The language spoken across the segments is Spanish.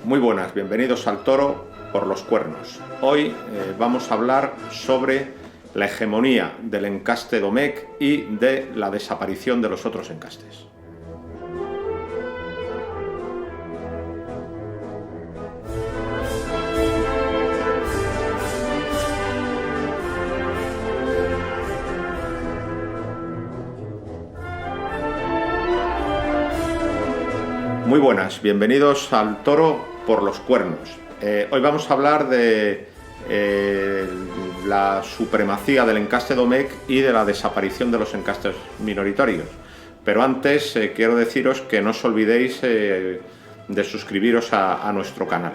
Muy buenas, bienvenidos al Toro por los Cuernos. Hoy vamos a hablar sobre la hegemonía del encaste Domecq y de la desaparición de los otros encastes. Muy buenas, bienvenidos al Toro por los Cuernos. Hoy vamos a hablar de la supremacía del encaste Domecq y de la desaparición de los encastes minoritarios. Pero antes quiero deciros que no os olvidéis de suscribiros a nuestro canal.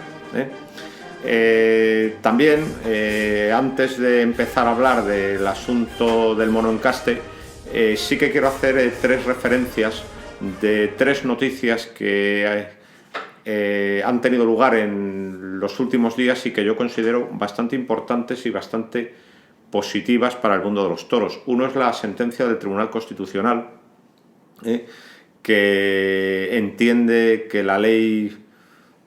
También, antes de empezar a hablar del asunto del monoencaste, sí que quiero hacer tres referencias de tres noticias que han tenido lugar en los últimos días y que yo considero bastante importantes y bastante positivas para el mundo de los toros. Uno es la sentencia del Tribunal Constitucional, que entiende que la ley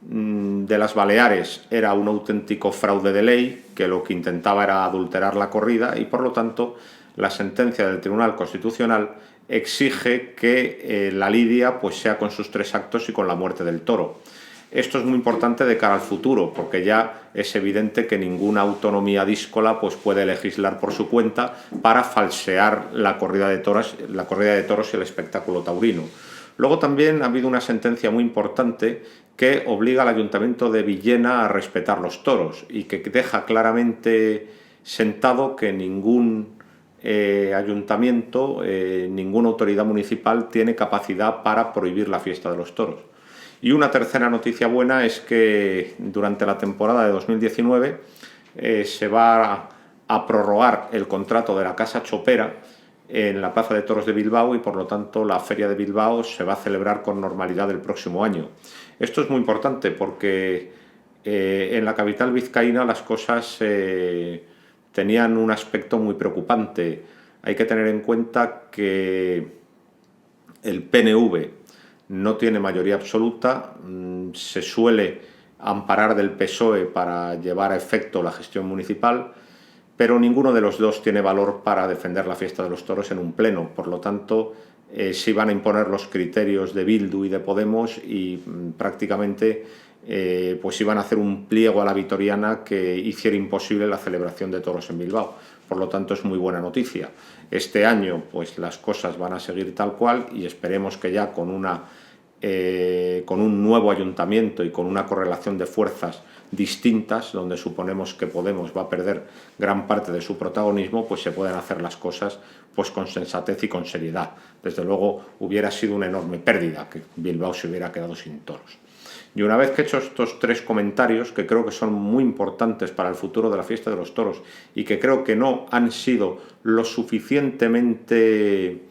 de las Baleares era un auténtico fraude de ley, que lo que intentaba era adulterar la corrida, y por lo tanto la sentencia del Tribunal Constitucional exige que la lidia pues sea con sus tres actos y con la muerte del toro. Esto es muy importante de cara al futuro, porque ya es evidente que ninguna autonomía díscola pues puede legislar por su cuenta para falsear la corrida de toros y el espectáculo taurino. Luego también ha habido una sentencia muy importante que obliga al Ayuntamiento de Villena a respetar los toros y que deja claramente sentado que ningún ayuntamiento, ninguna autoridad municipal tiene capacidad para prohibir la fiesta de los toros. Y una tercera noticia buena es que durante la temporada de 2019 se va a prorrogar el contrato de la Casa Chopera en la Plaza de Toros de Bilbao y por lo tanto la Feria de Bilbao se va a celebrar con normalidad el próximo año. Esto es muy importante porque en la capital vizcaína las cosas tenían un aspecto muy preocupante. Hay que tener en cuenta que el PNV no tiene mayoría absoluta, se suele amparar del PSOE para llevar a efecto la gestión municipal, pero ninguno de los dos tiene valor para defender la fiesta de los toros en un pleno. Por lo tanto, se iban a imponer los criterios de Bildu y de Podemos y prácticamente pues iban a hacer un pliego a la vitoriana que hiciera imposible la celebración de toros en Bilbao. Por lo tanto, es muy buena noticia. Este año pues las cosas van a seguir tal cual y esperemos que ya con un nuevo ayuntamiento y con una correlación de fuerzas distintas, donde suponemos que Podemos va a perder gran parte de su protagonismo, pues se pueden hacer las cosas pues con sensatez y con seriedad. Desde luego hubiera sido una enorme pérdida que Bilbao se hubiera quedado sin toros. Y una vez que he hecho estos tres comentarios, que creo que son muy importantes para el futuro de la fiesta de los toros y que creo que no han sido lo suficientemente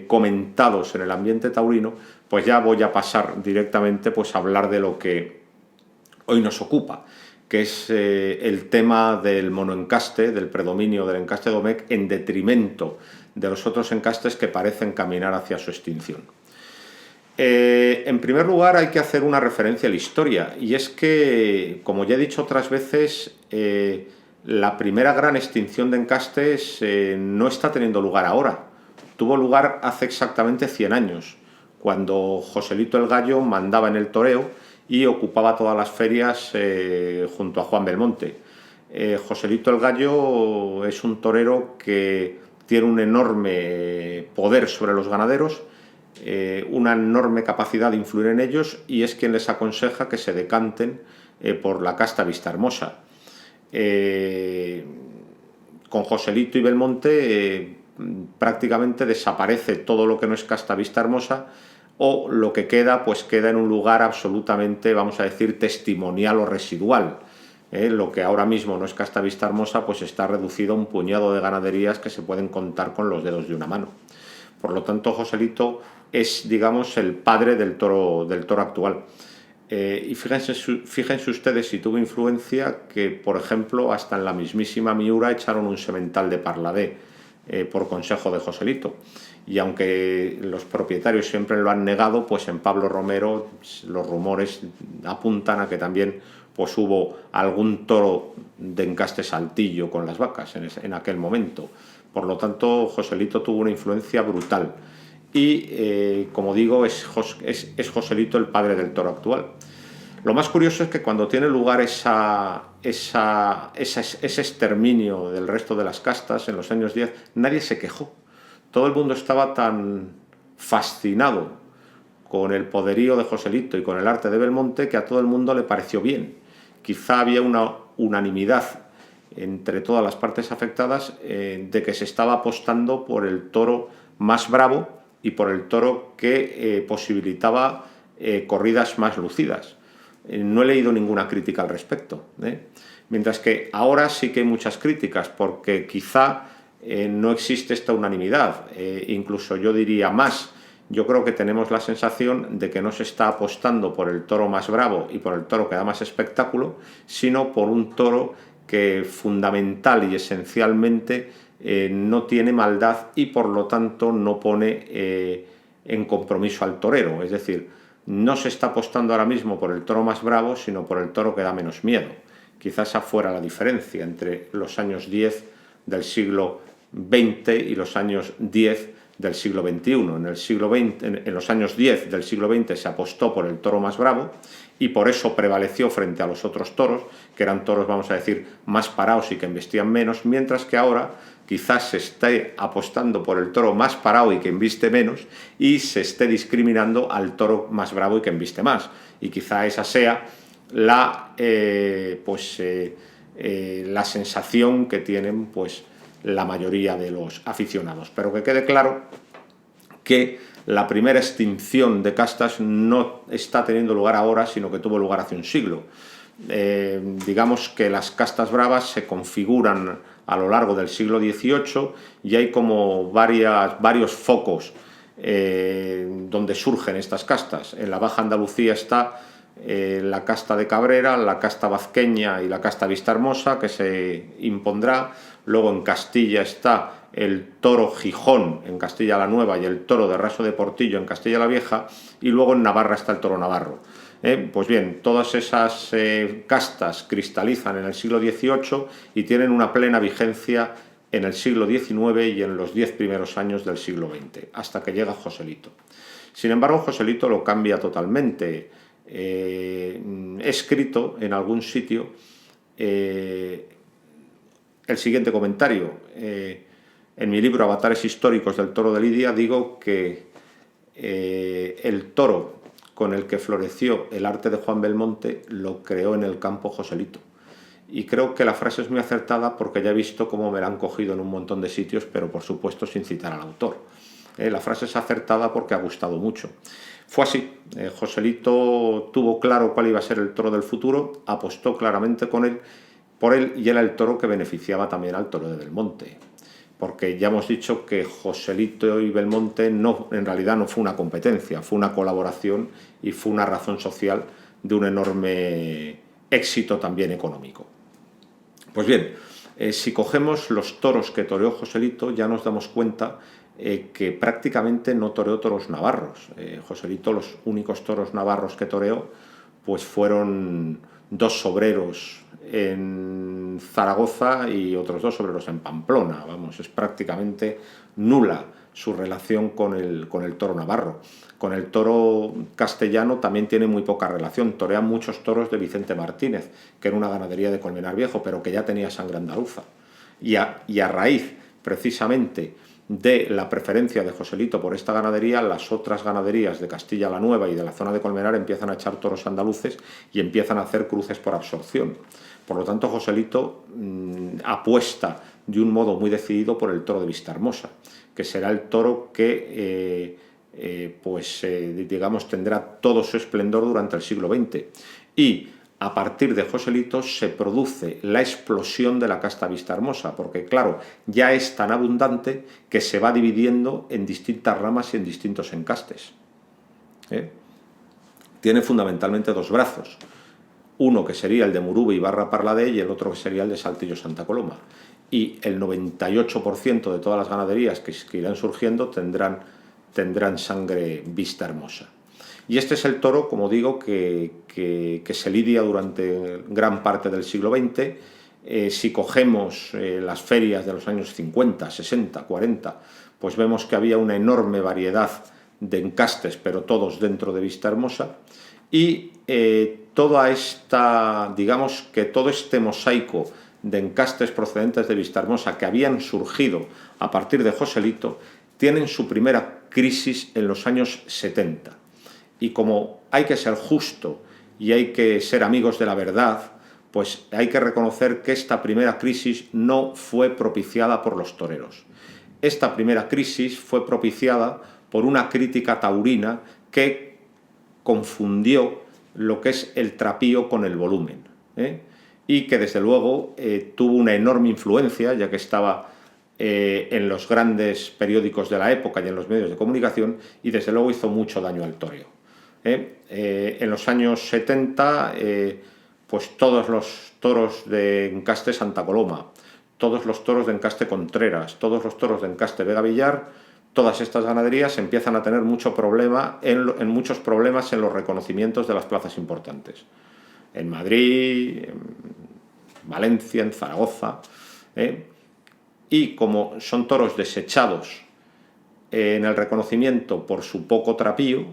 comentados en el ambiente taurino, pues ya voy a pasar directamente pues a hablar de lo que hoy nos ocupa, que es el tema del monoencaste, del predominio del encaste Domecq en detrimento de los otros encastes que parecen caminar hacia su extinción. En primer lugar hay que hacer una referencia a la historia, y es que, como ya he dicho otras veces, la primera gran extinción de encastes no está teniendo lugar ahora. Tuvo lugar hace exactamente 100 años, cuando Joselito el Gallo mandaba en el toreo y ocupaba todas las ferias junto a Juan Belmonte. Joselito el Gallo es un torero que tiene un enorme poder sobre los ganaderos, una enorme capacidad de influir en ellos, y es quien les aconseja que se decanten por la casta Vistahermosa. Con Joselito y Belmonte prácticamente desaparece todo lo que no es casta Vistahermosa, o lo que queda, pues queda en un lugar absolutamente, vamos a decir, testimonial o residual. Lo que ahora mismo no es casta Vistahermosa, pues está reducido a un puñado de ganaderías que se pueden contar con los dedos de una mano. Por lo tanto, Joselito es, digamos, el padre del toro actual. Y fíjense ustedes si tuvo influencia que, por ejemplo, hasta en la mismísima Miura echaron un semental de Parladé. por consejo de Joselito. Y aunque los propietarios siempre lo han negado, pues en Pablo Romero los rumores apuntan a que también pues hubo algún toro de encaste saltillo con las vacas en aquel momento. Por lo tanto, Joselito tuvo una influencia brutal. Y, como digo, es Joselito el padre del toro actual. Lo más curioso es que cuando tiene lugar ese exterminio del resto de las castas en los años 10, nadie se quejó. Todo el mundo estaba tan fascinado con el poderío de Joselito y con el arte de Belmonte que a todo el mundo le pareció bien. Quizá había una unanimidad entre todas las partes afectadas de que se estaba apostando por el toro más bravo y por el toro que posibilitaba corridas más lucidas. No he leído ninguna crítica al respecto, mientras que ahora sí que hay muchas críticas, porque quizá no existe esta unanimidad, incluso yo diría más. Yo creo que tenemos la sensación de que no se está apostando por el toro más bravo y por el toro que da más espectáculo, sino por un toro que fundamental y esencialmente no tiene maldad y por lo tanto no pone en compromiso al torero. Es decir, no se está apostando ahora mismo por el toro más bravo, sino por el toro que da menos miedo. Quizás esa fuera la diferencia entre los años 10 del siglo XX y los años 10 del siglo XXI. En los años 10 del siglo XX se apostó por el toro más bravo y por eso prevaleció frente a los otros toros, que eran toros, vamos a decir, más parados y que embestían menos, mientras que ahora quizás se esté apostando por el toro más parado y que embiste menos y se esté discriminando al toro más bravo y que embiste más. Y quizá esa sea la sensación que tienen pues la mayoría de los aficionados. Pero que quede claro que la primera extinción de castas no está teniendo lugar ahora, sino que tuvo lugar hace un siglo. Digamos que las castas bravas se configuran a lo largo del siglo XVIII y hay como varios focos donde surgen estas castas. En la Baja Andalucía está la casta de Cabrera, la casta vazqueña y la casta Vistahermosa, que se impondrá. Luego en Castilla está el toro Gijón en Castilla la Nueva y el toro de Raso de Portillo en Castilla la Vieja, y luego en Navarra está el toro navarro. Pues bien, todas esas castas cristalizan en el siglo XVIII y tienen una plena vigencia en el siglo XIX y en los 10 primeros años del siglo XX, hasta que llega Joselito. Sin embargo, Joselito lo cambia totalmente. He escrito en algún sitio el siguiente comentario. En mi libro Avatares históricos del toro de Lidia digo que el toro con el que floreció el arte de Juan Belmonte lo creó en el campo Joselito. Y creo que la frase es muy acertada porque ya he visto cómo me la han cogido en un montón de sitios, pero por supuesto sin citar al autor. La frase es acertada porque ha gustado mucho. Fue así. Joselito tuvo claro cuál iba a ser el toro del futuro, apostó claramente por él, y era el toro que beneficiaba también al toro de Belmonte. Porque ya hemos dicho que Joselito y Belmonte en realidad no fue una competencia, fue una colaboración y fue una razón social de un enorme éxito también económico. Pues bien, si cogemos los toros que toreó Joselito, ya nos damos cuenta que prácticamente no toreó toros navarros. Joselito, los únicos toros navarros que toreó pues fueron 2 sobreros en Zaragoza y otros 2 sobreros en Pamplona. Vamos, es prácticamente nula su relación con el toro navarro. Con el toro castellano también tiene muy poca relación. Torea muchos toros de Vicente Martínez, que era una ganadería de Colmenar Viejo, pero que ya tenía sangre andaluza. Y a raíz, precisamente, de la preferencia de Joselito por esta ganadería, las otras ganaderías de Castilla la Nueva y de la zona de Colmenar empiezan a echar toros andaluces y empiezan a hacer cruces por absorción. Por lo tanto, Joselito apuesta de un modo muy decidido por el toro de Vistahermosa, que será el toro que digamos tendrá todo su esplendor durante el siglo XX. Y a partir de Joselito se produce la explosión de la casta Vistahermosa, porque claro, ya es tan abundante que se va dividiendo en distintas ramas y en distintos encastes. Tiene fundamentalmente 2 brazos, uno que sería el de Murube y Barra Parladé y el otro que sería el de Saltillo Santa Coloma. y el 98% de todas las ganaderías que irán surgiendo tendrán sangre vista hermosa. Y este es el toro, como digo, que se lidia durante gran parte del siglo XX. Si cogemos las ferias de los años 50, 60, 40, pues vemos que había una enorme variedad de encastes, pero todos dentro de vista hermosa. Y toda esta, digamos que todo este mosaico de encastes procedentes de vista hermosa que habían surgido a partir de Joselito, tienen su primera crisis en los años 70. Y como hay que ser justo y hay que ser amigos de la verdad, pues hay que reconocer que esta primera crisis no fue propiciada por los toreros. Esta primera crisis fue propiciada por una crítica taurina que confundió lo que es el trapío con el volumen, y que desde luego tuvo una enorme influencia, ya que estaba en los grandes periódicos de la época y en los medios de comunicación, y desde luego hizo mucho daño al toreo. En los años 70, pues todos los toros de encaste Santa Coloma, todos los toros de encaste Contreras, todos los toros de encaste Vega Villar, todas estas ganaderías empiezan a tener muchos problemas en los reconocimientos de las plazas importantes. En Madrid, en Valencia, en Zaragoza. Y como son toros desechados en el reconocimiento por su poco trapío,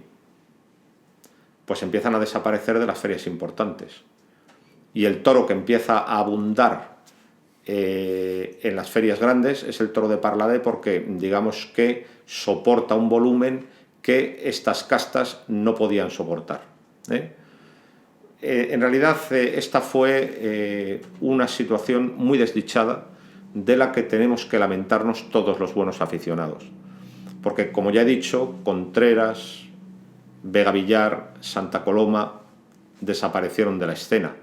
pues empiezan a desaparecer de las ferias importantes. Y el toro que empieza a abundar en las ferias grandes es el toro de Parladé, porque digamos que soporta un volumen que estas castas no podían soportar. En realidad esta fue una situación muy desdichada, de la que tenemos que lamentarnos todos los buenos aficionados, porque como ya he dicho, Contreras, Vega Villar, Santa Coloma desaparecieron de la escena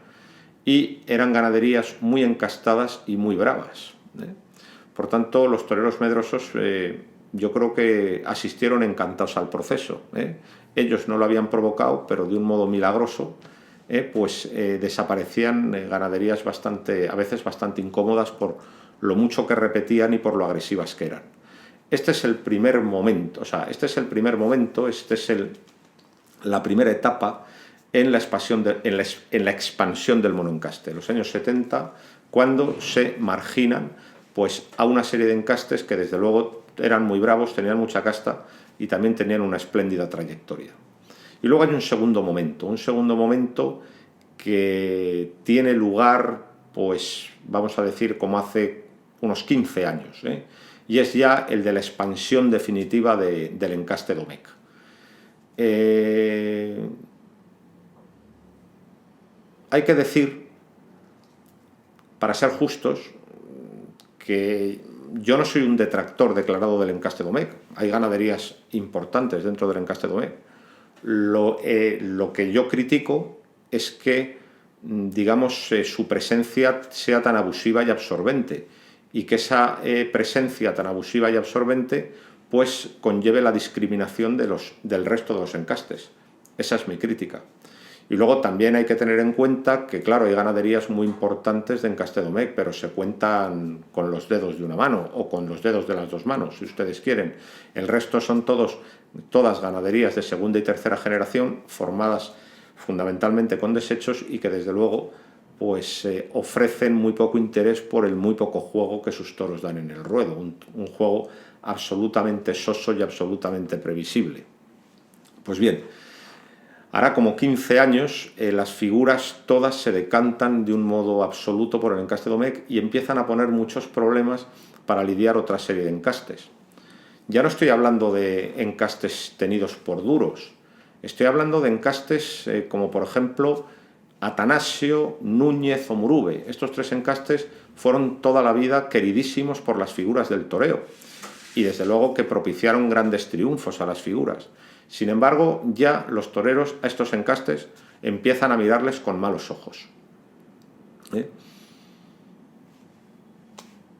y eran ganaderías muy encastadas y muy bravas. Por tanto, los toreros medrosos yo creo que asistieron encantados al proceso. Ellos no lo habían provocado, pero de un modo milagroso, pues desaparecían ganaderías a veces bastante incómodas por lo mucho que repetían y por lo agresivas que eran. Este es el primer momento, esta es la primera etapa en la expansión del monoencaste, los años 70, cuando se marginan pues a una serie de encastes que desde luego eran muy bravos, tenían mucha casta y también tenían una espléndida trayectoria. Y luego hay un segundo momento que tiene lugar, pues vamos a decir, como hace unos 15 años, y es ya el de la expansión definitiva del encaste Domecq. Hay que decir, para ser justos, que yo no soy un detractor declarado del encaste Domecq. Hay ganaderías importantes dentro del encaste Domecq. Lo que yo critico es que, digamos, su presencia sea tan abusiva y absorbente, y que esa presencia tan abusiva y absorbente pues conlleve la discriminación del resto de los encastes. Esa es mi crítica. Y luego también hay que tener en cuenta que, claro, hay ganaderías muy importantes de encaste Domecq, pero se cuentan con los dedos de una mano o con los dedos de las dos manos, si ustedes quieren. El resto son todas ganaderías de segunda y tercera generación, formadas fundamentalmente con desechos y que desde luego pues ofrecen muy poco interés por el muy poco juego que sus toros dan en el ruedo, un juego absolutamente soso y absolutamente previsible. Pues bien, hará como 15 años las figuras todas se decantan de un modo absoluto por el encaste Domecq y empiezan a poner muchos problemas para lidiar otra serie de encastes. Ya no estoy hablando de encastes tenidos por duros, estoy hablando de encastes como por ejemplo Atanasio, Núñez o Murube. Estos tres encastes fueron toda la vida queridísimos por las figuras del toreo y desde luego que propiciaron grandes triunfos a las figuras. Sin embargo, ya los toreros a estos encastes empiezan a mirarles con malos ojos.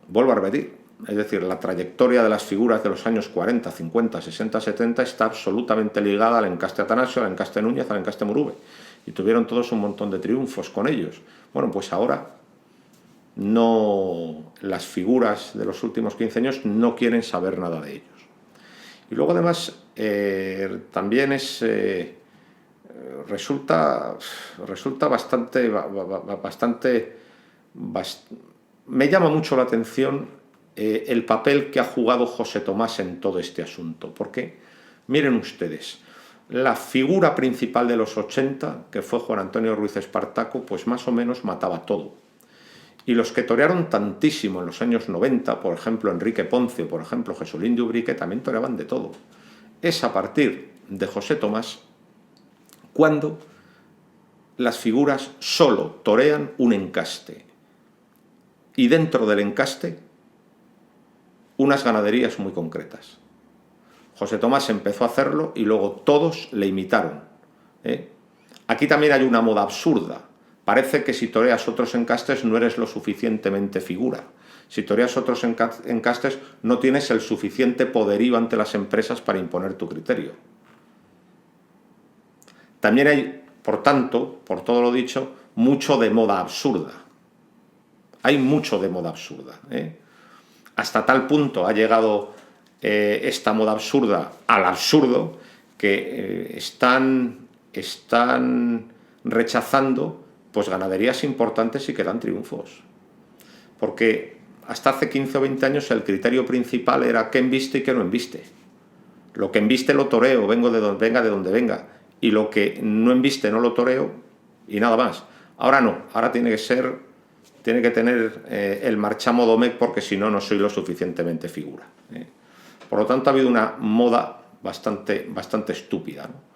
Vuelvo a repetir, es decir, la trayectoria de las figuras de los años 40, 50, 60, 70 está absolutamente ligada al encaste Atanasio, al encaste Núñez, al encaste Murube. Y tuvieron todos un montón de triunfos con ellos. Bueno, pues ahora las figuras de los últimos 15 años no quieren saber nada de ellos. Y luego además también resulta me llama mucho la atención el papel que ha jugado José Tomás en todo este asunto, porque miren ustedes, la figura principal de los 80, que fue Juan Antonio Ruiz Espartaco, pues más o menos mataba todo. Y los que torearon tantísimo en los años 90, por ejemplo Enrique Ponce, por ejemplo Jesulín de Ubrique, también toreaban de todo. Es a partir de José Tomás cuando las figuras solo torean un encaste. Y dentro del encaste, unas ganaderías muy concretas. José Tomás empezó a hacerlo y luego todos le imitaron. Aquí también hay una moda absurda. Parece que si toreas otros encastes no eres lo suficientemente figura. Si toreas otros encastes no tienes el suficiente poderío ante las empresas para imponer tu criterio. También hay, por tanto, por todo lo dicho, mucho de moda absurda. Hay mucho de moda absurda. Hasta tal punto ha llegado esta moda absurda al absurdo que están rechazando pues ganaderías importantes y que dan triunfos. Porque hasta hace 15 o 20 años el criterio principal era qué embiste y qué no embiste. Lo que embiste lo toreo, venga de donde venga. Y lo que no embiste no lo toreo y nada más. Ahora no, ahora tiene que tener el marchamo Domecq porque si no, no soy lo suficientemente figura. Por lo tanto, ha habido una moda bastante estúpida, ¿no?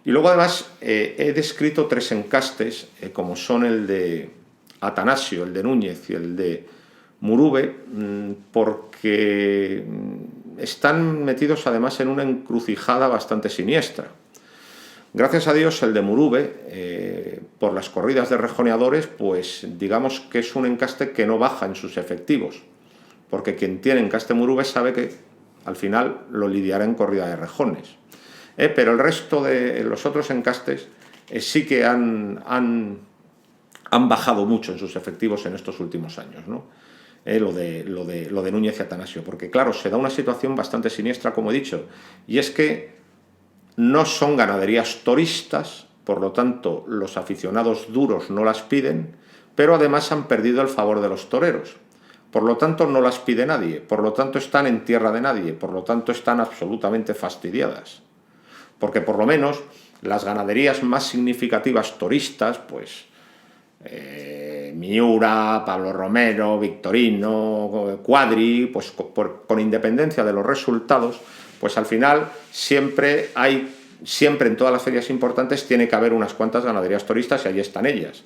Y luego además he descrito 3 encastes, como son el de Atanasio, el de Núñez y el de Murube, porque están metidos además en una encrucijada bastante siniestra. Gracias a Dios el de Murube, por las corridas de rejoneadores, pues digamos que es un encaste que no baja en sus efectivos, porque quien tiene encaste Murube sabe que al final lo lidiará en corrida de rejones. Pero el resto de los otros encastes sí que han bajado mucho en sus efectivos en estos últimos años, ¿no? Lo de Núñez y Atanasio, porque claro, se da una situación bastante siniestra, como he dicho, y es que no son ganaderías toristas, por lo tanto los aficionados duros no las piden, pero además han perdido el favor de los toreros. Por lo tanto no las pide nadie, por lo tanto están en tierra de nadie, por lo tanto están absolutamente fastidiadas. Porque por lo menos las ganaderías más significativas toristas, pues Miura, Pablo Romero, Victorino, Cuadri, pues con independencia de los resultados, pues al final siempre en todas las ferias importantes tiene que haber unas cuantas ganaderías toristas y ahí están ellas.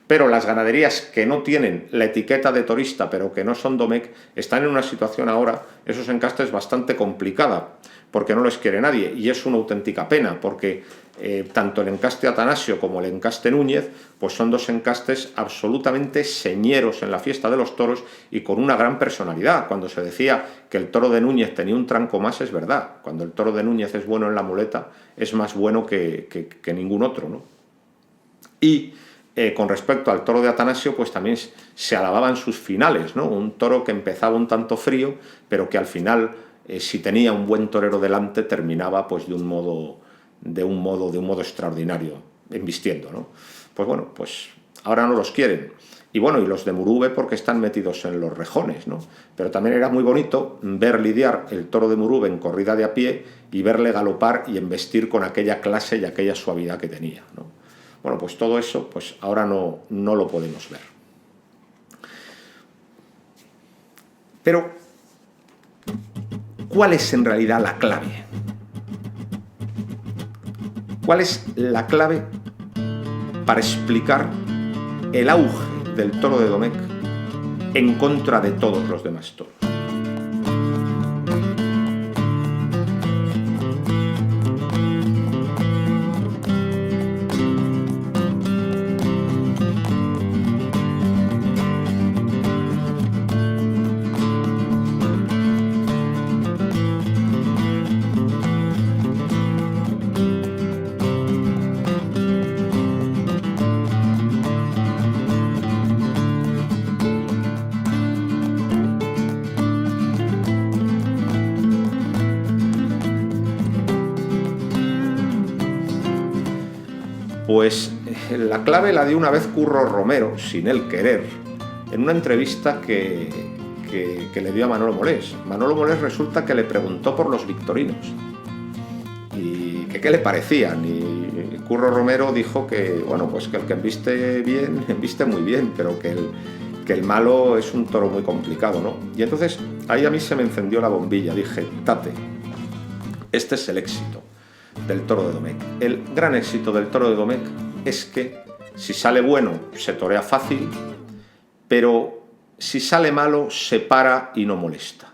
Pero las ganaderías que no tienen la etiqueta de torista, pero que no son Domecq, están en una situación ahora, esos encastes, bastante complicada, porque no les quiere nadie, y es una auténtica pena, porque tanto el encaste Atanasio como el encaste Núñez, pues son 2 encastes absolutamente señeros en la fiesta de los toros y con una gran personalidad. Cuando se decía que el toro de Núñez tenía un tranco más, es verdad. Cuando el toro de Núñez es bueno en la muleta, es más bueno que ningún otro, ¿no? Y con respecto al toro de Atanasio, pues también se alababan sus finales, ¿no? Un toro que empezaba un tanto frío, pero que al final, si tenía un buen torero delante, terminaba pues de un modo extraordinario, embistiendo, ¿no? Pues bueno, pues ahora no los quieren. Y bueno, y los de Murube porque están metidos en los rejones, ¿no? Pero también era muy bonito ver lidiar el toro de Murube en corrida de a pie y verle galopar y embestir con aquella clase y aquella suavidad que tenía, ¿no? Bueno, pues todo eso pues ahora no lo podemos ver. Pero, ¿cuál es en realidad la clave? ¿Cuál es la clave para explicar el auge del toro de Domecq en contra de todos los demás toros? Pues la clave la dio una vez Curro Romero, sin él querer, en una entrevista que le dio a Manolo Molés. Manolo Molés resulta que le preguntó por los victorinos y que qué le parecían, y Curro Romero dijo que, bueno, pues que el que embiste bien, embiste muy bien, pero que el malo es un toro muy complicado, ¿no? Y entonces ahí a mí se me encendió la bombilla, dije, tate, este es el éxito del toro de Domecq. El gran éxito del toro de Domecq es que si sale bueno se torea fácil, pero si sale malo se para y no molesta.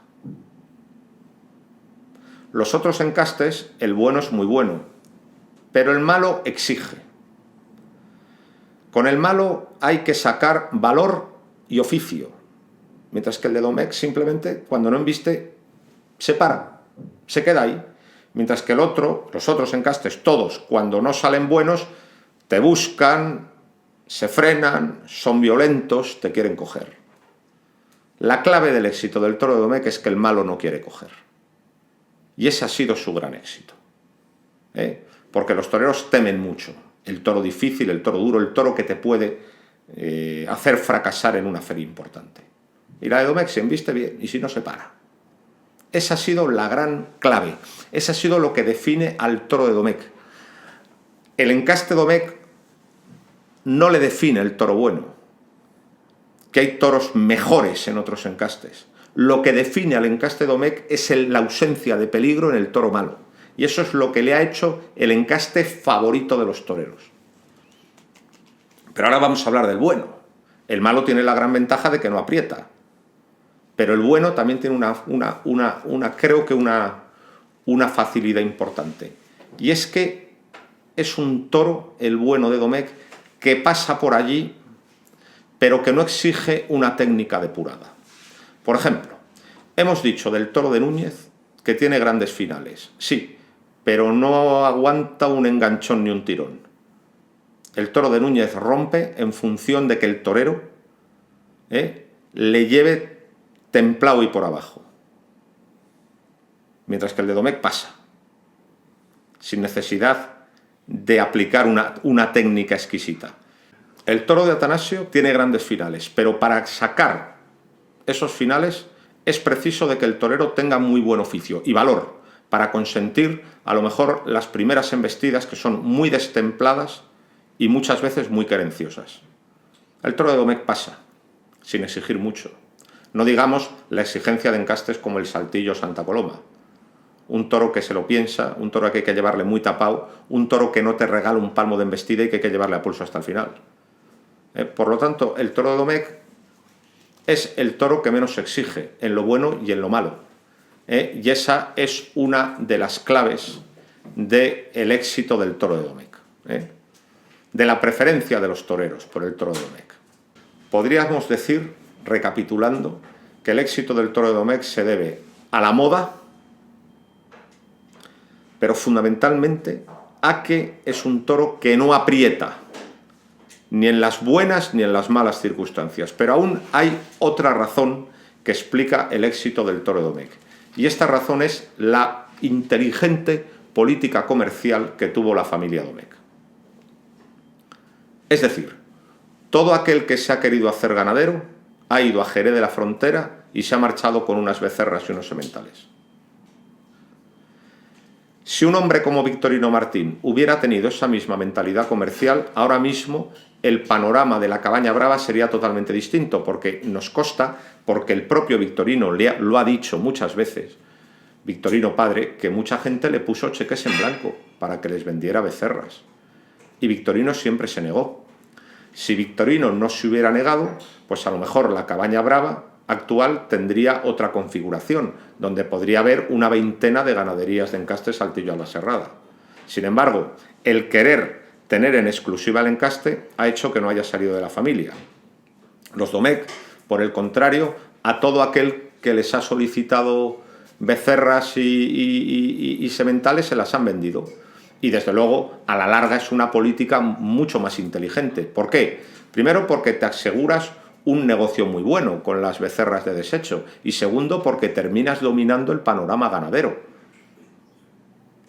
Los otros encastes, el bueno es muy bueno, pero el malo exige. Con el malo hay que sacar valor y oficio, mientras que el de Domecq simplemente, cuando no embiste, se para, se queda ahí. Mientras que los otros encastes, todos, cuando no salen buenos, te buscan, se frenan, son violentos, te quieren coger. La clave del éxito del toro de Domecq es que el malo no quiere coger. Y ese ha sido su gran éxito. Porque los toreros temen mucho. El toro difícil, el toro duro, el toro que te puede hacer fracasar en una feria importante. Y la de Domecq se embiste bien, y si no, se para. Esa ha sido la gran clave. Esa ha sido lo que define al toro de Domecq. El encaste Domecq no le define el toro bueno, que hay toros mejores en otros encastes. Lo que define al encaste Domecq es la ausencia de peligro en el toro malo. Y eso es lo que le ha hecho el encaste favorito de los toreros. Pero ahora vamos a hablar del bueno. El malo tiene la gran ventaja de que no aprieta. Pero el bueno también tiene creo que una facilidad importante. Y es que es un toro, el bueno de Domecq, que pasa por allí, pero que no exige una técnica depurada. Por ejemplo, hemos dicho del toro de Núñez que tiene grandes finales. Sí, pero no aguanta un enganchón ni un tirón. El toro de Núñez rompe en función de que el torero le lleve templado y por abajo. Mientras que el de Domecq pasa, sin necesidad de aplicar una técnica exquisita. El toro de Atanasio tiene grandes finales, pero para sacar esos finales es preciso de que el torero tenga muy buen oficio y valor para consentir a lo mejor las primeras embestidas, que son muy destempladas y muchas veces muy querenciosas. El toro de Domecq pasa, sin exigir mucho. No digamos la exigencia de encastes como el Saltillo Santa Coloma. Un toro que se lo piensa, un toro que hay que llevarle muy tapado, un toro que no te regala un palmo de embestida y que hay que llevarle a pulso hasta el final. Por lo tanto, el toro de Domecq es el toro que menos exige en lo bueno y en lo malo. Y esa es una de las claves del éxito del toro de Domecq. De la preferencia de los toreros por el toro de Domecq. Podríamos decir, recapitulando, que el éxito del toro de Domecq se debe a la moda, pero fundamentalmente a que es un toro que no aprieta, ni en las buenas ni en las malas circunstancias. Pero aún hay otra razón que explica el éxito del toro de Domecq. Y esta razón es la inteligente política comercial que tuvo la familia Domecq. Es decir, todo aquel que se ha querido hacer ganadero ha ido a Jerez de la Frontera y se ha marchado con unas becerras y unos sementales. Si un hombre como Victorino Martín hubiera tenido esa misma mentalidad comercial, ahora mismo el panorama de la Cabaña Brava sería totalmente distinto, porque nos consta, porque el propio Victorino lo ha dicho muchas veces, Victorino padre, que mucha gente le puso cheques en blanco para que les vendiera becerras. Y Victorino siempre se negó. Si Victorino no se hubiera negado, pues a lo mejor la Cabaña Brava actual tendría otra configuración, donde podría haber una veintena de ganaderías de encaste Saltillo a la Serrada. Sin embargo, el querer tener en exclusiva el encaste ha hecho que no haya salido de la familia. Los Domecq, por el contrario, a todo aquel que les ha solicitado becerras y sementales se las han vendido. Y desde luego, a la larga es una política mucho más inteligente. ¿Por qué? Primero, porque te aseguras un negocio muy bueno con las becerras de desecho. Y segundo, porque terminas dominando el panorama ganadero.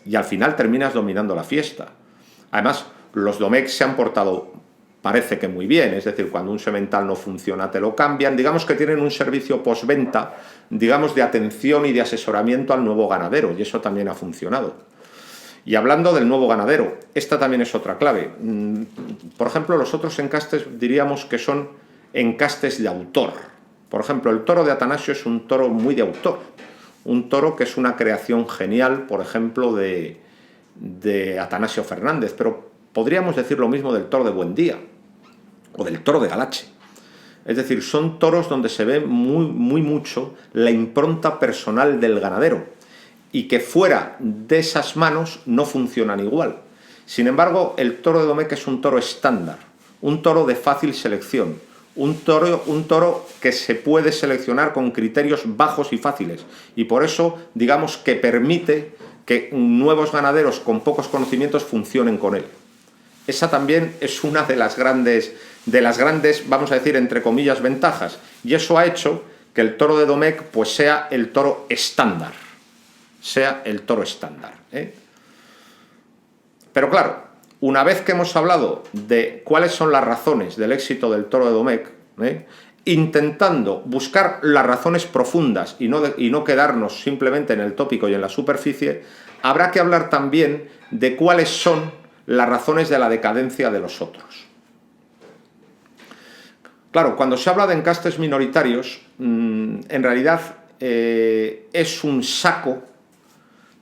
Y al final terminas dominando la fiesta. Además, Los Domecq se han portado, parece que muy bien, es decir, cuando un semental no funciona te lo cambian, digamos que tienen un servicio postventa, digamos, de atención y de asesoramiento al nuevo ganadero, y eso también ha funcionado. Y hablando del nuevo ganadero, esta también es otra clave. Por ejemplo, los otros encastes diríamos que son encastes de autor. Por ejemplo, el toro de Atanasio es un toro muy de autor, un toro que es una creación genial, por ejemplo, de Atanasio Fernández, pero podríamos decir lo mismo del toro de Buendía o del toro de Galache. Es decir, son toros donde se ve muy mucho la impronta personal del ganadero y que fuera de esas manos no funcionan igual. Sin embargo, el toro de Domecq es un toro estándar, un toro de fácil selección, un toro que se puede seleccionar con criterios bajos y fáciles, y por eso digamos que permite que nuevos ganaderos con pocos conocimientos funcionen con él. Esa también es una de las grandes, vamos a decir, entre comillas, ventajas. Y eso ha hecho que el toro de Domecq pues sea el toro estándar. Pero claro, una vez que hemos hablado de cuáles son las razones del éxito del toro de Domecq, intentando buscar las razones profundas y no quedarnos simplemente en el tópico y en la superficie, habrá que hablar también de cuáles son las razones de la decadencia de los otros. Claro, cuando se habla de encastes minoritarios, en realidad es un saco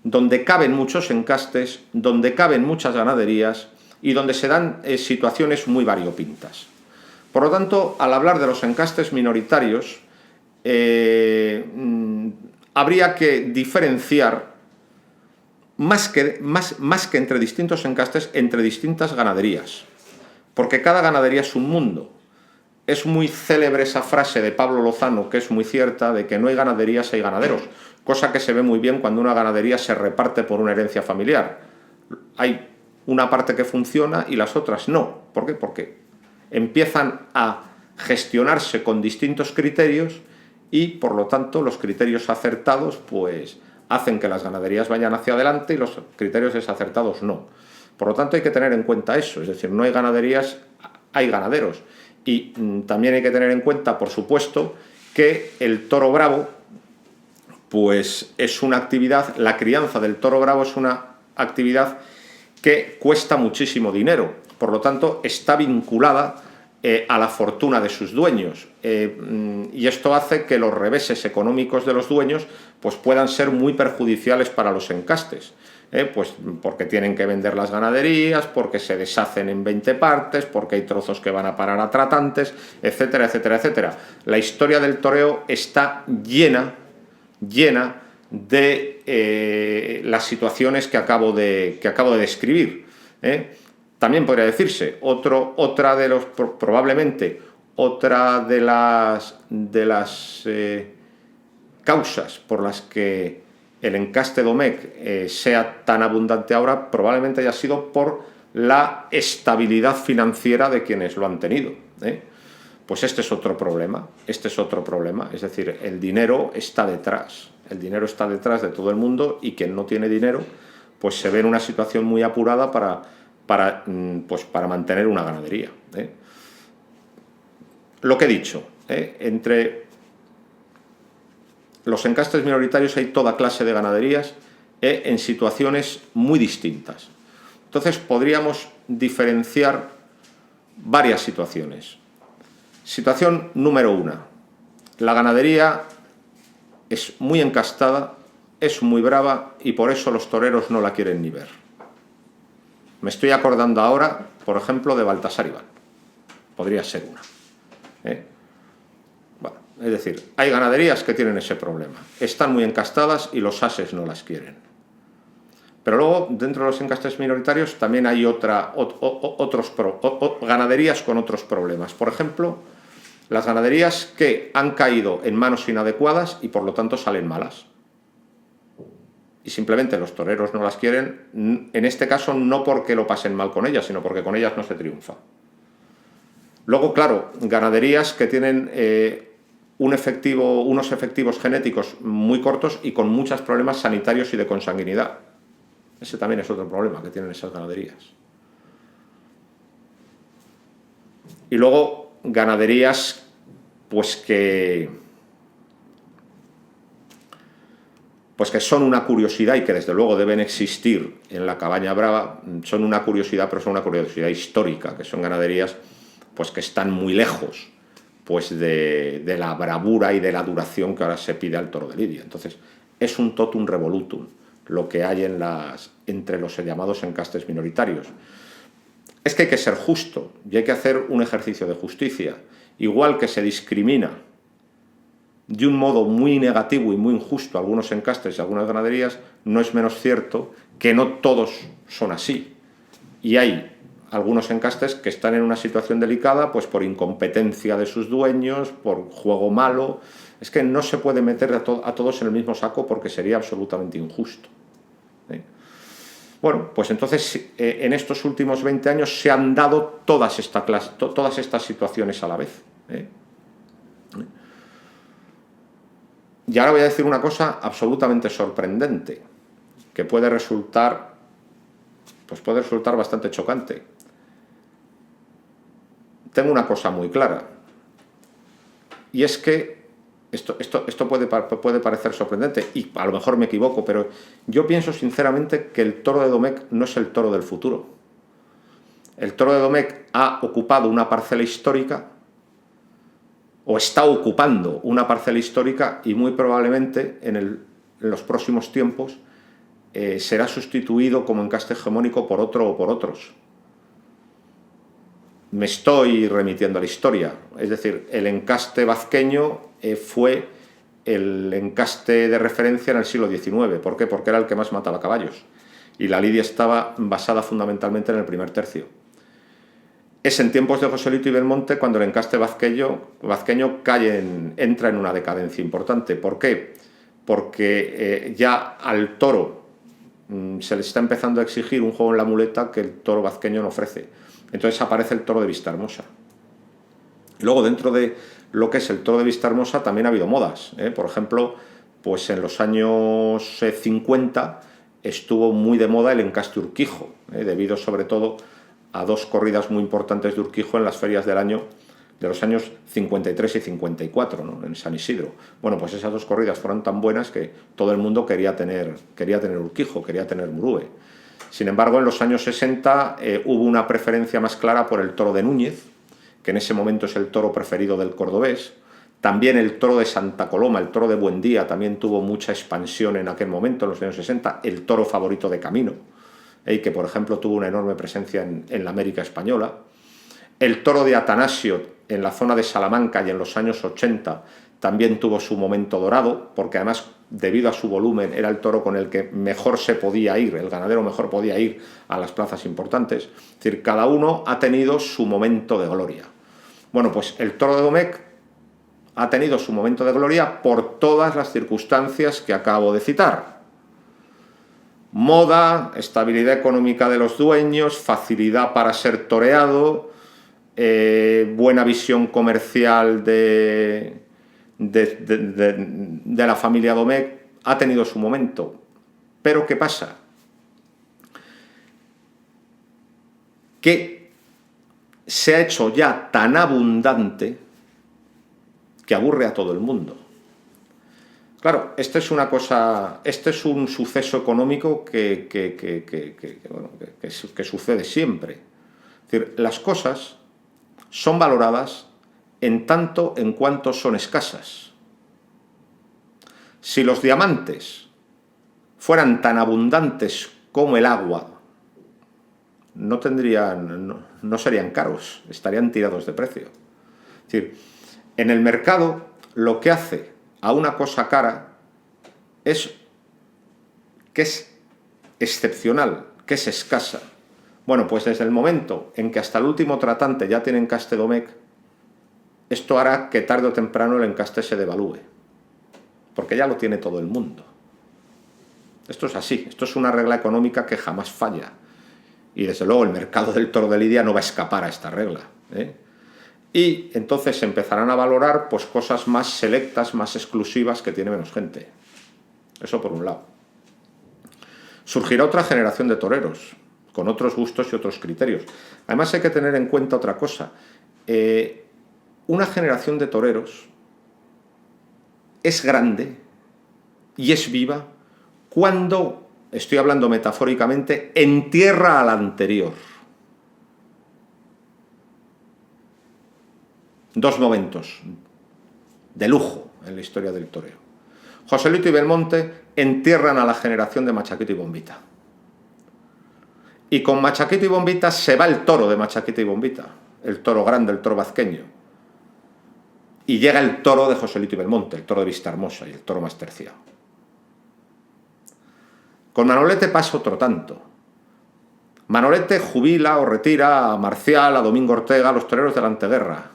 donde caben muchos encastes, donde caben muchas ganaderías y donde se dan situaciones muy variopintas. Por lo tanto, al hablar de los encastes minoritarios, habría que diferenciar más que entre distintos encastes, entre distintas ganaderías, porque cada ganadería es un mundo. Es muy célebre esa frase de Pablo Lozano, que es muy cierta, de que no hay ganaderías, hay ganaderos, cosa que se ve muy bien cuando una ganadería se reparte por una herencia familiar. Hay una parte que funciona y las otras no. ¿Por qué? Porque empiezan a gestionarse con distintos criterios y, por lo tanto, los criterios acertados pues hacen que las ganaderías vayan hacia adelante y los criterios desacertados no. Por lo tanto, hay que tener en cuenta eso, es decir, no hay ganaderías, hay ganaderos. Y también hay que tener en cuenta, por supuesto, que el toro bravo pues es una actividad, la crianza del toro bravo es una actividad que cuesta muchísimo dinero, por lo tanto está vinculada a la fortuna de sus dueños, y esto hace que los reveses económicos de los dueños pues puedan ser muy perjudiciales para los encastes, pues porque tienen que vender las ganaderías, porque se deshacen en 20 partes, porque hay trozos que van a parar a tratantes, etcétera, etcétera, etcétera. La historia del toreo está llena de las situaciones que acabo de describir. También podría decirse, probablemente otra de las causas por las que el encaste Domecq sea tan abundante ahora, probablemente haya sido por la estabilidad financiera de quienes lo han tenido. Pues este es otro problema, es decir, el dinero está detrás de todo el mundo, y quien no tiene dinero pues se ve en una situación muy apurada para mantener una ganadería. Lo que he dicho, entre los encastes minoritarios hay toda clase de ganaderías en situaciones muy distintas. Entonces podríamos diferenciar varias situaciones. Situación número 1. La ganadería es muy encastada, es muy brava y por eso los toreros no la quieren ni ver. Me estoy acordando ahora, por ejemplo, de Baltasar Iván. Podría ser una. Bueno, es decir, hay ganaderías que tienen ese problema. Están muy encastadas y los ases no las quieren. Pero luego, dentro de los encastes minoritarios, también hay ganaderías con otros problemas. Por ejemplo, las ganaderías que han caído en manos inadecuadas y por lo tanto salen malas. Y simplemente los toreros no las quieren, en este caso no porque lo pasen mal con ellas, sino porque con ellas no se triunfa. Luego, claro, ganaderías que tienen unos efectivos genéticos muy cortos y con muchos problemas sanitarios y de consanguinidad. Ese también es otro problema que tienen esas ganaderías. Y luego ganaderías pues que son una curiosidad y que desde luego deben existir en la Cabaña Brava, son una curiosidad, pero son una curiosidad histórica, que son ganaderías pues que están muy lejos pues de la bravura y de la duración que ahora se pide al toro de lidia. Entonces, es un totum revolutum lo que hay entre los llamados encastes minoritarios. Es que hay que ser justo y hay que hacer un ejercicio de justicia. Igual que se discrimina de un modo muy negativo y muy injusto algunos encastes y algunas ganaderías, no es menos cierto que no todos son así. Y hay algunos encastes que están en una situación delicada pues por incompetencia de sus dueños, por juego malo. Es que no se puede meter a todos en el mismo saco porque sería absolutamente injusto. Bueno, pues entonces en estos últimos 20 años se han dado todas estas situaciones a la vez. Y ahora voy a decir una cosa absolutamente sorprendente, que puede resultar bastante chocante. Tengo una cosa muy clara, y es que esto puede parecer sorprendente, y a lo mejor me equivoco, pero yo pienso sinceramente que el toro de Domecq no es el toro del futuro. El toro de Domecq ha ocupado una parcela histórica, o está ocupando una parcela histórica, y muy probablemente en los próximos tiempos será sustituido como encaste hegemónico por otro o por otros. Me estoy remitiendo a la historia, es decir, el encaste vazqueño fue el encaste de referencia en el siglo XIX. ¿Por qué? Porque era el que más mataba caballos, y la lidia estaba basada fundamentalmente en el primer tercio. Es en tiempos de Joselito y Belmonte cuando el encaste vazqueño entra en una decadencia importante. ¿Por qué? Porque ya al toro se le está empezando a exigir un juego en la muleta que el toro vazqueño no ofrece. Entonces aparece el toro de Vistahermosa. Luego, dentro de lo que es el toro de Vistahermosa también ha habido modas. Por ejemplo, pues en los años 50 estuvo muy de moda el encaste Urquijo, debido sobre todo a dos corridas muy importantes de Urquijo en las ferias del año de los años 53 y 54, ¿no? En San Isidro. Bueno, pues esas dos corridas fueron tan buenas que todo el mundo quería tener Urquijo, quería tener Murúe. Sin embargo, en los años 60 hubo una preferencia más clara por el toro de Núñez, que en ese momento es el toro preferido del cordobés. También el toro de Santa Coloma, el toro de Buendía, también tuvo mucha expansión en aquel momento, en los años 60. El toro favorito de Camino, que por ejemplo tuvo una enorme presencia en la América española. El toro de Atanasio en la zona de Salamanca y en los años 80 también tuvo su momento dorado, porque además, debido a su volumen, era el toro con el que mejor se podía ir, el ganadero mejor podía ir a las plazas importantes. Es decir, cada uno ha tenido su momento de gloria. Bueno, pues el toro de Domecq ha tenido su momento de gloria por todas las circunstancias que acabo de citar. Moda, estabilidad económica de los dueños, facilidad para ser toreado, buena visión comercial de la familia Domecq. Ha tenido su momento. Pero ¿qué pasa? Que se ha hecho ya tan abundante que aburre a todo el mundo. Claro, esto es una cosa, este es un suceso económico que sucede siempre. Es decir, las cosas son valoradas en tanto en cuanto son escasas. Si los diamantes fueran tan abundantes como el agua, no serían caros, estarían tirados de precio. Es decir, en el mercado lo que hace a una cosa cara es que es excepcional, que es escasa. Bueno, pues desde el momento en que hasta el último tratante ya tiene encaste Domecq, esto hará que tarde o temprano el encaste se devalúe, porque ya lo tiene todo el mundo. Esto es así, esto es una regla económica que jamás falla, y desde luego el mercado del toro de lidia no va a escapar a esta regla, Y entonces se empezarán a valorar pues cosas más selectas, más exclusivas, que tiene menos gente. Eso por un lado. Surgirá otra generación de toreros, con otros gustos y otros criterios. Además hay que tener en cuenta otra cosa. una generación de toreros es grande y es viva cuando, estoy hablando metafóricamente, entierra a la anterior. Dos momentos de lujo en la historia del toreo. Joselito y Belmonte entierran a la generación de Machaquito y Bombita. Y con Machaquito y Bombita se va el toro de Machaquito y Bombita, el toro grande, el toro vazqueño. Y llega el toro de Joselito y Belmonte, el toro de Vistahermosa y el toro más terciado. Con Manolete pasa otro tanto. Manolete jubila o retira a Marcial, a Domingo Ortega, a los toreros de la anteguerra.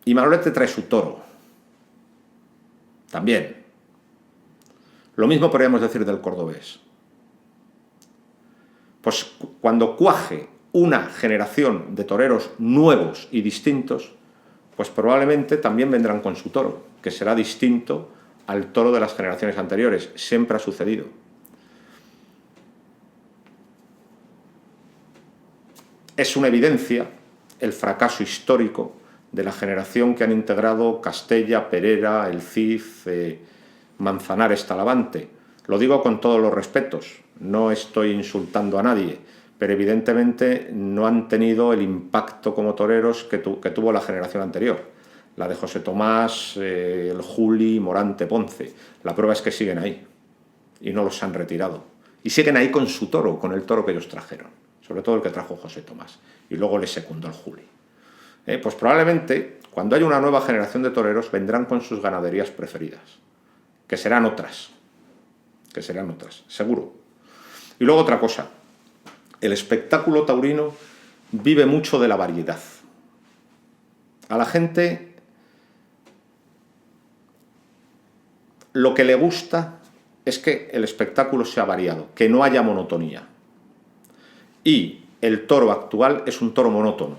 Y Manolete trae su toro. También. Lo mismo podríamos decir del cordobés. Pues cuando cuaje una generación de toreros nuevos y distintos, pues probablemente también vendrán con su toro, que será distinto al toro de las generaciones anteriores. Siempre ha sucedido. Es una evidencia el fracaso histórico de la generación que han integrado Castella, Perera, El Cid, Manzanares, Talavante. Lo digo con todos los respetos, no estoy insultando a nadie, pero evidentemente no han tenido el impacto como toreros que tuvo la generación anterior. La de José Tomás, el Juli, Morante, Ponce. La prueba es que siguen ahí y no los han retirado. Y siguen ahí con su toro, con el toro que ellos trajeron, sobre todo el que trajo José Tomás. Y luego les secundó el Juli. Pues probablemente cuando haya una nueva generación de toreros vendrán con sus ganaderías preferidas, que serán otras, seguro. Y luego otra cosa, el espectáculo taurino vive mucho de la variedad. A la gente lo que le gusta es que el espectáculo sea variado, que no haya monotonía. Y el toro actual es un toro monótono,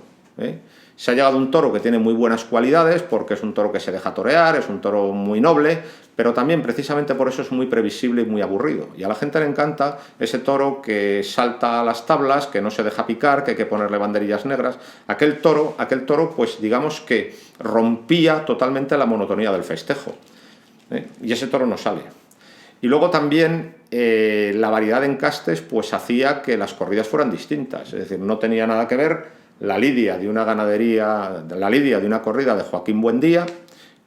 Se ha llegado un toro que tiene muy buenas cualidades, porque es un toro que se deja torear, es un toro muy noble, pero también precisamente por eso es muy previsible y muy aburrido. Y a la gente le encanta ese toro que salta a las tablas, que no se deja picar, que hay que ponerle banderillas negras. Aquel toro, pues digamos que rompía totalmente la monotonía del festejo. Y ese toro no sale. Y luego también la variedad de encastes pues hacía que las corridas fueran distintas, es decir, no tenía nada que ver la lidia de una corrida de Joaquín Buendía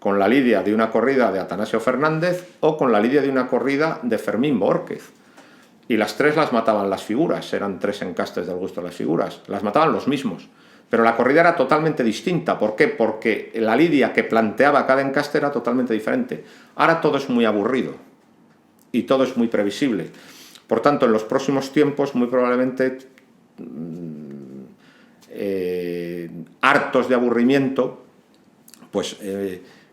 con la lidia de una corrida de Atanasio Fernández o con la lidia de una corrida de Fermín Bórquez. Y las tres las mataban las figuras, eran tres encastes del gusto de las figuras, las mataban los mismos. Pero la corrida era totalmente distinta. ¿Por qué? Porque la lidia que planteaba cada encaste era totalmente diferente. Ahora todo es muy aburrido y todo es muy previsible. Por tanto, en los próximos tiempos, muy probablemente, hartos de aburrimiento, pues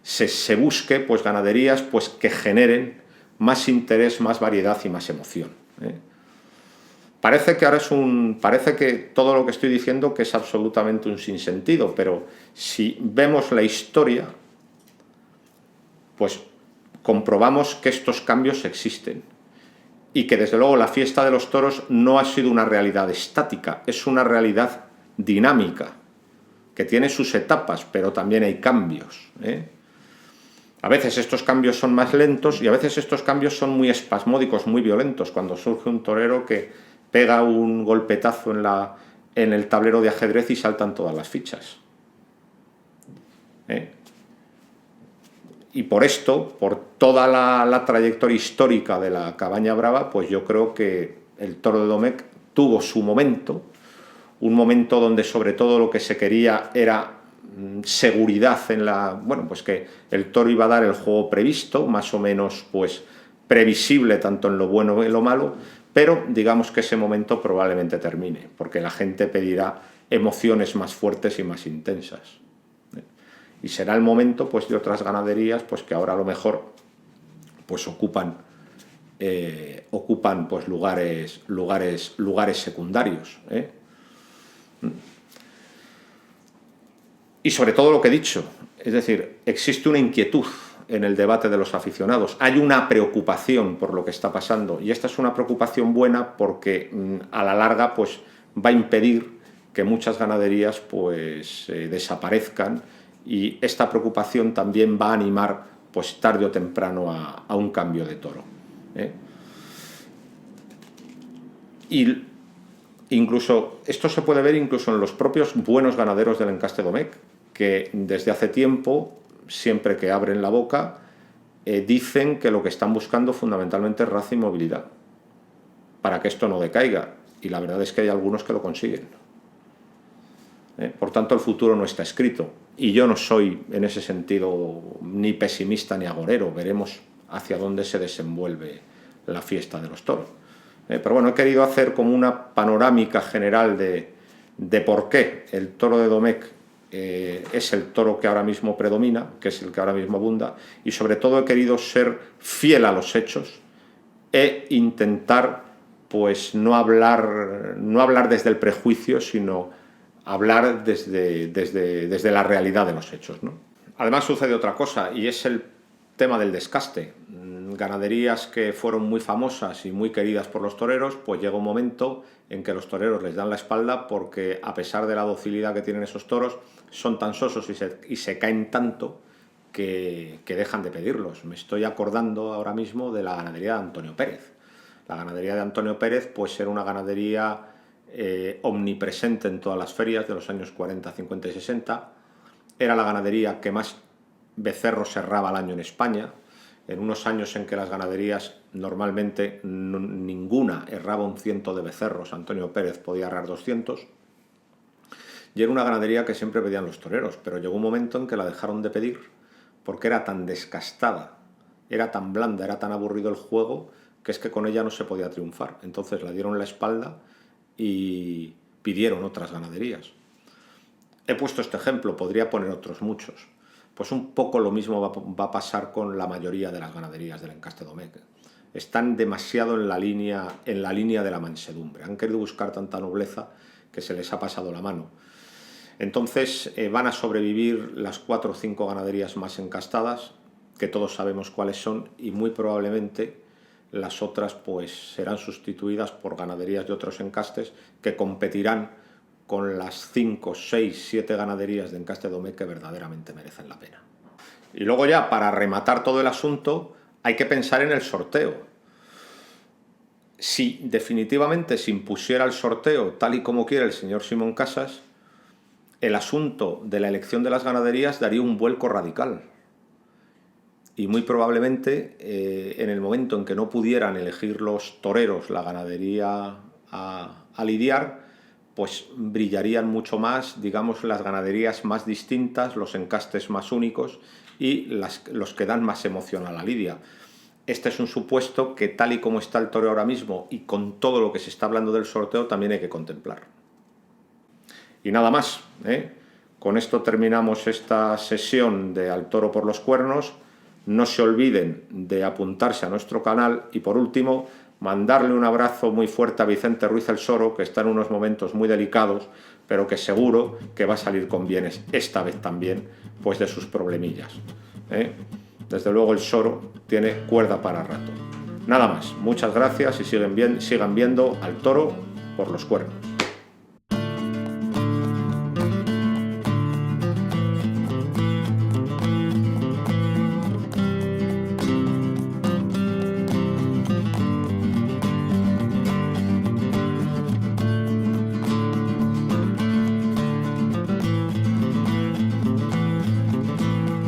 se busque pues ganaderías pues que generen más interés, más variedad y más emoción. Parece que ahora parece que todo lo que estoy diciendo que es absolutamente un sinsentido, pero si vemos la historia, pues comprobamos que estos cambios existen y que desde luego la fiesta de los toros no ha sido una realidad estática, es una realidad dinámica, que tiene sus etapas, pero también hay cambios. A veces estos cambios son más lentos y a veces estos cambios son muy espasmódicos, muy violentos, cuando surge un torero que pega un golpetazo en el tablero de ajedrez y saltan todas las fichas. Y por esto, por toda la trayectoria histórica de la Cabaña Brava, pues yo creo que el toro de Domecq tuvo su momento, un momento donde sobre todo lo que se quería era seguridad pues que el toro iba a dar el juego previsto, más o menos pues previsible tanto en lo bueno como en lo malo, pero digamos que ese momento probablemente termine, porque la gente pedirá emociones más fuertes y más intensas. Y será el momento pues de otras ganaderías pues que ahora a lo mejor pues ocupan pues lugares secundarios. Y sobre todo lo que he dicho, es decir, existe una inquietud en el debate de los aficionados, hay una preocupación por lo que está pasando, y esta es una preocupación buena porque a la larga pues va a impedir que muchas ganaderías pues desaparezcan, y esta preocupación también va a animar pues tarde o temprano a un cambio de toro. Y incluso esto se puede ver incluso en los propios buenos ganaderos del encaste Domecq, que desde hace tiempo, siempre que abren la boca, dicen que lo que están buscando fundamentalmente es raza y movilidad, para que esto no decaiga, y la verdad es que hay algunos que lo consiguen. Por tanto, el futuro no está escrito, y yo no soy en ese sentido ni pesimista ni agorero. Veremos hacia dónde se desenvuelve la fiesta de los toros. Pero bueno, he querido hacer como una panorámica general de por qué el toro de Domecq es el toro que ahora mismo predomina, que es el que ahora mismo abunda, y sobre todo he querido ser fiel a los hechos e intentar pues no hablar desde el prejuicio, sino hablar desde la realidad de los hechos, ¿no? Además sucede otra cosa, y es el tema del descaste. Ganaderías que fueron muy famosas y muy queridas por los toreros, pues llega un momento en que los toreros les dan la espalda, porque a pesar de la docilidad que tienen esos toros, son tan sosos y se caen tanto que dejan de pedirlos. Me estoy acordando ahora mismo de la ganadería de Antonio Pérez. La ganadería de Antonio Pérez pues era una ganadería omnipresente en todas las ferias de los años 40, 50 y 60. Era la ganadería que más becerros cerraba al año en España, en unos años en que las ganaderías normalmente ninguna erraba un 100 de becerros. Antonio Pérez podía errar 200, y era una ganadería que siempre pedían los toreros, pero llegó un momento en que la dejaron de pedir porque era tan descastada, era tan blanda, era tan aburrido el juego, que es que con ella no se podía triunfar. Entonces la dieron la espalda y pidieron otras ganaderías. He puesto este ejemplo, podría poner otros muchos. Pues un poco lo mismo va a pasar con la mayoría de las ganaderías del encaste Domecq. Están demasiado en la línea de la mansedumbre. Han querido buscar tanta nobleza que se les ha pasado la mano. Entonces van a sobrevivir las 4 o 5 ganaderías más encastadas, que todos sabemos cuáles son, y muy probablemente las otras pues serán sustituidas por ganaderías de otros encastes que competirán con las 5, 6, 7 ganaderías de encaste Domecq que verdaderamente merecen la pena. Y luego ya, para rematar todo el asunto, hay que pensar en el sorteo. Si definitivamente se impusiera el sorteo tal y como quiere el señor Simón Casas, el asunto de la elección de las ganaderías daría un vuelco radical. Y muy probablemente en el momento en que no pudieran elegir los toreros la ganadería a lidiar, pues brillarían mucho más, digamos, las ganaderías más distintas, los encastes más únicos y los que dan más emoción a la lidia. Este es un supuesto que, tal y como está el toreo ahora mismo y con todo lo que se está hablando del sorteo, también hay que contemplar. Y nada más, Con esto terminamos esta sesión de Al Toro por los Cuernos. No se olviden de apuntarse a nuestro canal y, por último, mandarle un abrazo muy fuerte a Vicente Ruiz el Soro, que está en unos momentos muy delicados, pero que seguro que va a salir con bienes esta vez también, pues de sus problemillas. Desde luego el Soro tiene cuerda para rato. Nada más, muchas gracias y sigan viendo Al Toro por los Cuernos.